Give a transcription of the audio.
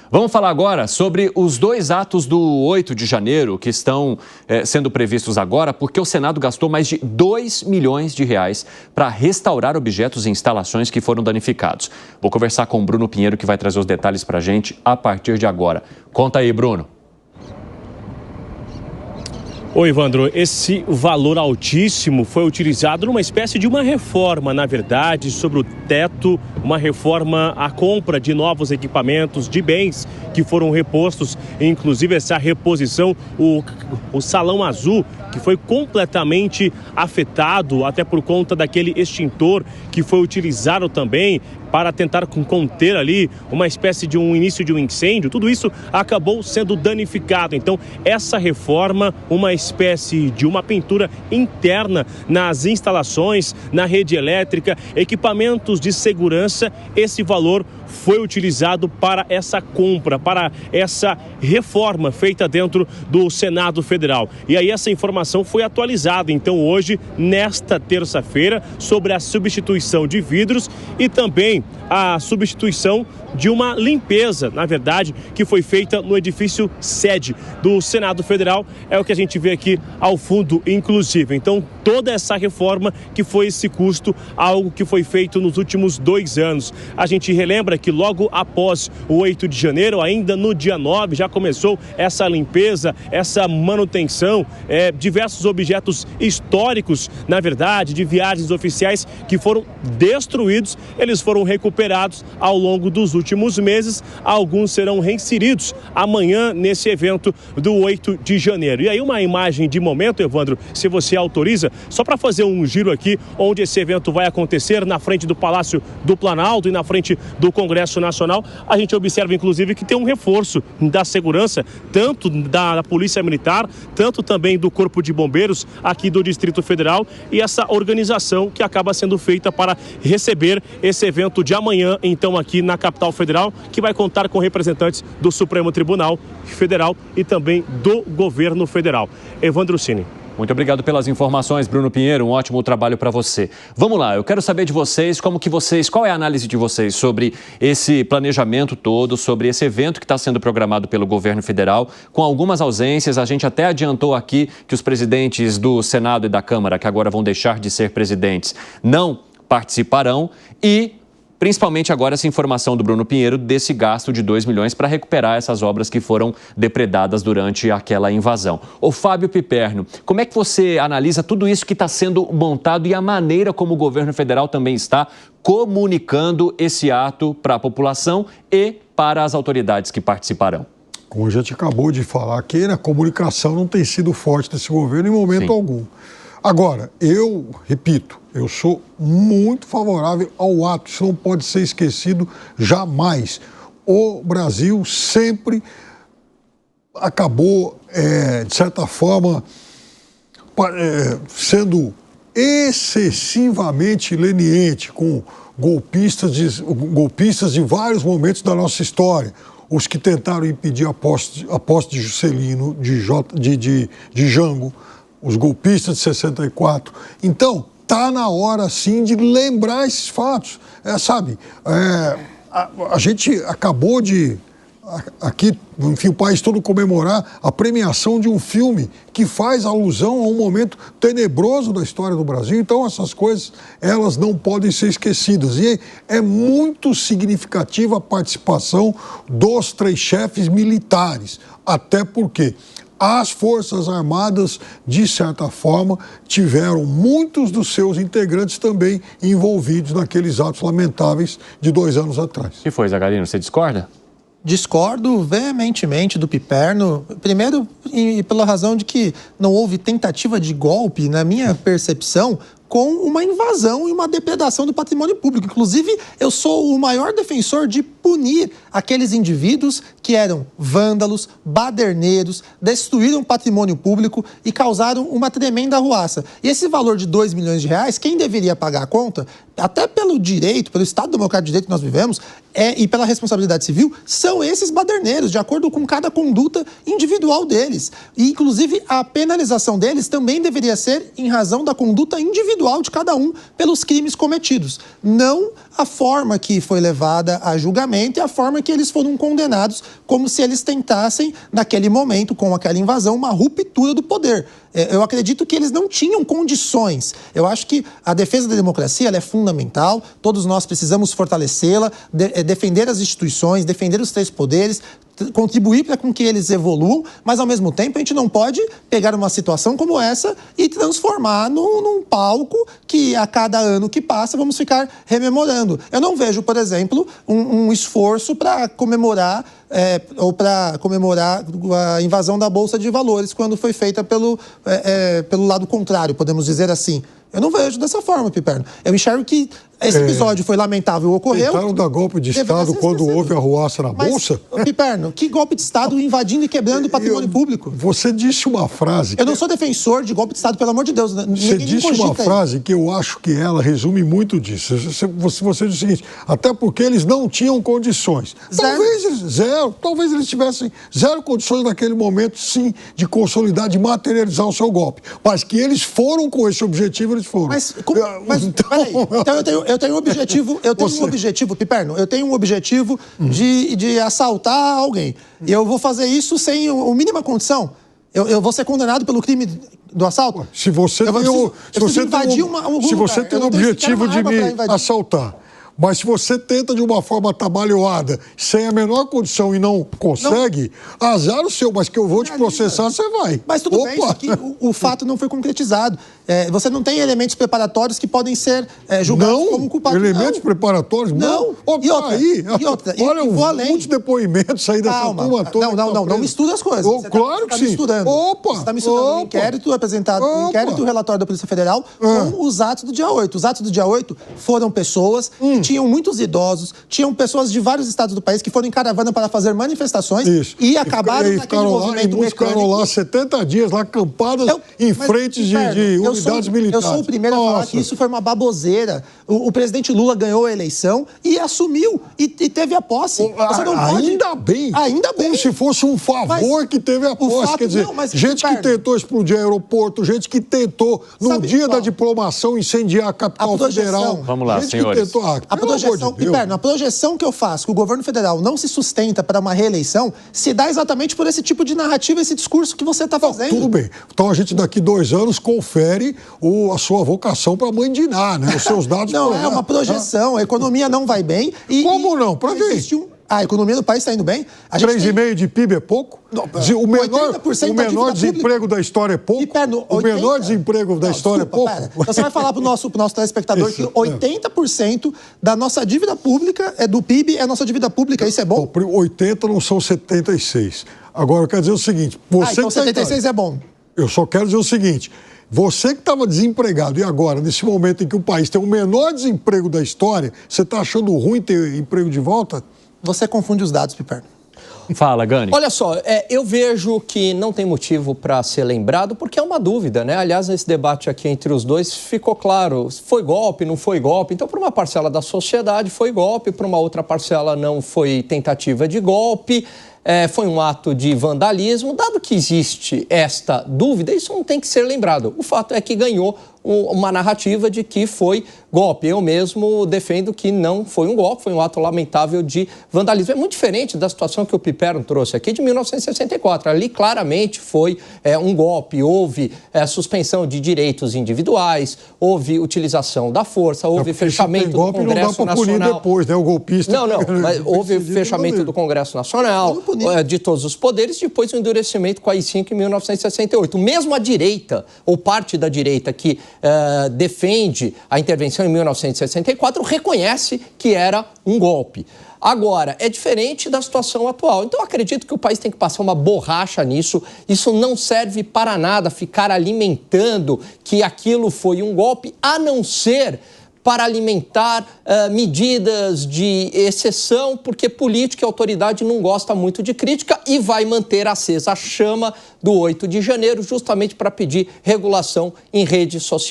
Vamos falar agora sobre os dois atos do 8 de janeiro que estão sendo previstos agora, porque o Senado gastou mais de 2 milhões de reais para restaurar objetos e instalações que foram danificados. Vou conversar com o Bruno Pinheiro, que vai trazer os detalhes para a gente a partir de agora. Conta aí, Bruno. Oi, Evandro. Esse valor altíssimo foi utilizado numa espécie de uma reforma, na verdade, sobre o teto, uma reforma à compra de novos equipamentos, de bens que foram repostos, inclusive essa reposição, o Salão Azul, que foi completamente afetado, até por conta daquele extintor que foi utilizado também para tentar conter ali uma espécie de um início de um incêndio. Tudo isso acabou sendo danificado. Então, essa reforma, uma espécie de uma pintura interna nas instalações, na rede elétrica, equipamentos de segurança, esse valor foi utilizado para essa compra, para essa reforma feita dentro do Senado Federal. E aí essa informação foi atualizada, então, hoje, nesta terça-feira, sobre a substituição de vidros e também a substituição de uma limpeza, na verdade, que foi feita no edifício sede do Senado Federal. É o que a gente vê aqui ao fundo, inclusive. Então, toda essa reforma que foi esse custo, algo que foi feito nos últimos 2 anos. A gente relembra que logo após o 8 de janeiro, ainda no dia 9, já começou essa limpeza, essa manutenção, diversos objetos históricos, na verdade, de viagens oficiais que foram destruídos, eles foram recuperados ao longo dos últimos meses. Alguns serão reinseridos amanhã nesse evento do 8 de janeiro. E aí uma imagem de momento, Evandro, se você autoriza, só para fazer um giro aqui, onde esse evento vai acontecer, na frente do Palácio do Planalto e na frente do Congresso Nacional. A gente observa, inclusive, que tem um reforço da segurança, tanto da Polícia Militar, tanto também do Corpo de Bombeiros aqui do Distrito Federal, e essa organização que acaba sendo feita para receber esse evento de amanhã, então, aqui na capital federal, que vai contar com representantes do Supremo Tribunal Federal e também do governo federal. Evandro Cini. Muito obrigado pelas informações, Bruno Pinheiro. Um ótimo trabalho para você. Vamos lá, eu quero saber de vocês, qual é a análise de vocês sobre esse planejamento todo, sobre esse evento que está sendo programado pelo governo federal, com algumas ausências. A gente até adiantou aqui que os presidentes do Senado e da Câmara, que agora vão deixar de ser presidentes, não participarão, e principalmente agora essa informação do Bruno Pinheiro desse gasto de 2 milhões para recuperar essas obras que foram depredadas durante aquela invasão. Ô Fábio Piperno, como é que você analisa tudo isso que está sendo montado e a maneira como o governo federal também está comunicando esse ato para a população e para as autoridades que participarão? Como a gente acabou de falar aqui, a comunicação não tem sido forte desse governo em momento algum. Agora, eu repito, eu sou muito favorável ao ato, isso não pode ser esquecido jamais. O Brasil sempre acabou, de certa forma, sendo excessivamente leniente com golpistas de vários momentos da nossa história. Os que tentaram impedir a posse de Juscelino, de Jango, os golpistas de 64. Então, está na hora, sim, de lembrar esses fatos. A gente acabou de, aqui, enfim, o país todo comemorar a premiação de um filme que faz alusão a um momento tenebroso da história do Brasil. Então, essas coisas, elas não podem ser esquecidas. E é muito significativa a participação dos 3 chefes militares, até porque as Forças Armadas, de certa forma, tiveram muitos dos seus integrantes também envolvidos naqueles atos lamentáveis de 2 anos atrás. O que foi, Zagarino? Você discorda? Discordo veementemente do Piperno, primeiro pela razão de que não houve tentativa de golpe, na minha percepção, com uma invasão e uma depredação do patrimônio público. Inclusive, eu sou o maior defensor de punir aqueles indivíduos que eram vândalos, baderneiros, destruíram patrimônio público e causaram uma tremenda arruaça. E esse valor de 2 milhões de reais, quem deveria pagar a conta, até pelo direito, pelo Estado Democrático de Direito que nós vivemos, e pela responsabilidade civil, são esses baderneiros, de acordo com cada conduta individual deles. E, inclusive, a penalização deles também deveria ser em razão da conduta individual individual de cada um pelos crimes cometidos, não a forma que foi levada a julgamento e a forma que eles foram condenados, como se eles tentassem, naquele momento, com aquela invasão, uma ruptura do poder. Eu acredito que eles não tinham condições. Eu acho que a defesa da democracia ela é fundamental, todos nós precisamos fortalecê-la, defender as instituições, defender os três poderes, contribuir para com que eles evoluam, mas ao mesmo tempo a gente não pode pegar uma situação como essa e transformar num palco que a cada ano que passa vamos ficar rememorando. Eu não vejo, por exemplo, um esforço para comemorar a invasão da Bolsa de Valores quando foi feita pelo lado contrário, podemos dizer assim. Eu não vejo dessa forma, Piperno. Eu enxergo que esse episódio foi lamentável, ocorreu. Tentaram dar golpe de Estado quando houve a arruaça na Bolsa? Piperno, que golpe de Estado invadindo e quebrando o patrimônio público? Você disse uma frase... Eu não sou defensor de golpe de Estado, pelo amor de Deus. Você disse uma frase que eu acho que ela resume muito disso. Você disse o seguinte, até porque eles não tinham condições. Talvez eles tivessem zero condições naquele momento, sim, de consolidar, de materializar o seu golpe. Mas que eles foram com esse objetivo, eles foram. Peraí, então eu tenho um objetivo, Piperno, eu tenho um objetivo de assaltar alguém. E eu vou fazer isso sem a mínima condição. Eu vou ser condenado pelo crime do assalto? Se você tem o objetivo de me assaltar, mas se você tenta de uma forma trabalhada, sem a menor condição e não consegue, azar o seu, mas que eu vou te processar, você vai. Mas tudo bem, isso aqui, o fato não foi concretizado. Você não tem elementos preparatórios que podem ser julgados como culpados. Elementos preparatórios? Não. Olha, muitos depoimentos aí dessa turma toda. Não mistura as coisas. Claro que sim. Você está misturando o inquérito apresentado, o inquérito relatório da Polícia Federal com os atos do dia 8. Os atos do dia 8 foram pessoas tinham muitos idosos, tinham pessoas de vários estados do país que foram em caravana para fazer manifestações e acabaram naquele movimento mecânico. Ficaram lá 70 dias, lá acampadas em frente de unidades militares. Eu sou o primeiro a falar que isso foi uma baboseira. O presidente Lula ganhou a eleição e assumiu e teve a posse. Você não pode... Ainda bem. Como se fosse um favor que teve a posse. Quer dizer, gente que tentou explodir aeroporto, gente que tentou, no dia da diplomação, incendiar a capital federal. Vamos lá, senhores. A projeção que eu faço, que o governo federal não se sustenta para uma reeleição, se dá exatamente por esse tipo de narrativa, esse discurso que você está fazendo. Tudo bem. Então a gente daqui 2 anos confere a sua vocação para mandinar, né? Os seus dados. Não, é uma projeção. A economia não vai bem. Como não? Para quem? A economia do país está indo bem. 3,5% de PIB é pouco? O menor desemprego da história é pouco? O menor desemprego da história é pouco? Você vai falar para o nosso telespectador que 80% da nossa dívida pública, do PIB, é a nossa dívida pública. Isso é bom? 80 não são 76. Agora, eu quero dizer o seguinte... Então 76 é bom. Eu só quero dizer o seguinte... Você que estava desempregado e agora, nesse momento em que o país tem o menor desemprego da história, você está achando ruim ter emprego de volta? Você confunde os dados, Piperno. Fala, Gani. Olha só, eu vejo que não tem motivo para ser lembrado, porque é uma dúvida, né? Aliás, nesse debate aqui entre os dois ficou claro, foi golpe, não foi golpe. Então, para uma parcela da sociedade foi golpe, para uma outra parcela não foi tentativa de golpe. Foi um ato de vandalismo. Dado que existe esta dúvida, isso não tem que ser lembrado. O fato é que ganhou uma narrativa de que foi golpe. Eu mesmo defendo que não foi um golpe, foi um ato lamentável de vandalismo. É muito diferente da situação que o Piperno trouxe aqui de 1964. Ali claramente foi um golpe, houve suspensão de direitos individuais, houve utilização da força, houve fechamento do Congresso Nacional. Não dá para punir depois, né? O golpista... Não, mas houve fechamento do Congresso Nacional, de todos os poderes, depois o endurecimento com a AI-5 em 1968. Mesmo a direita, ou parte da direita que defende a intervenção em 1964, reconhece que era um golpe. Agora, é diferente da situação atual. Então, eu acredito que o país tem que passar uma borracha nisso. Isso não serve para nada, ficar alimentando que aquilo foi um golpe, a não ser para alimentar medidas de exceção, porque política e autoridade não gosta muito de crítica e vai manter acesa a chama do 8 de janeiro, justamente para pedir regulação em redes sociais.